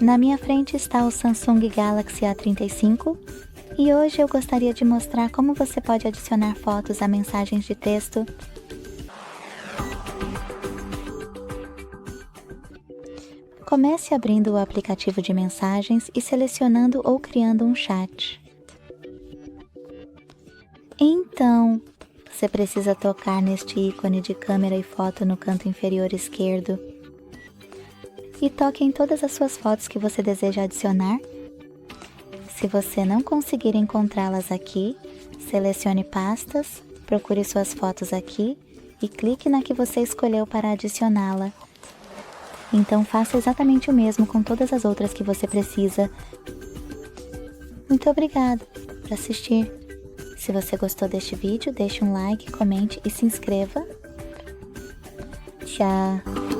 Na minha frente está o Samsung Galaxy A35 e hoje eu gostaria de mostrar como você pode adicionar fotos a mensagens de texto. Comece abrindo o aplicativo de mensagens e selecionando ou criando um chat. Então, você precisa tocar neste ícone de câmera e foto no canto inferior esquerdo. E toque em todas as suas fotos que você deseja adicionar. Se você não conseguir encontrá-las aqui, selecione pastas, procure suas fotos aqui e clique na que você escolheu para adicioná-la. Então faça exatamente o mesmo com todas as outras que você precisa. Muito obrigada por assistir. Se você gostou deste vídeo, deixe um like, comente e se inscreva. Tchau!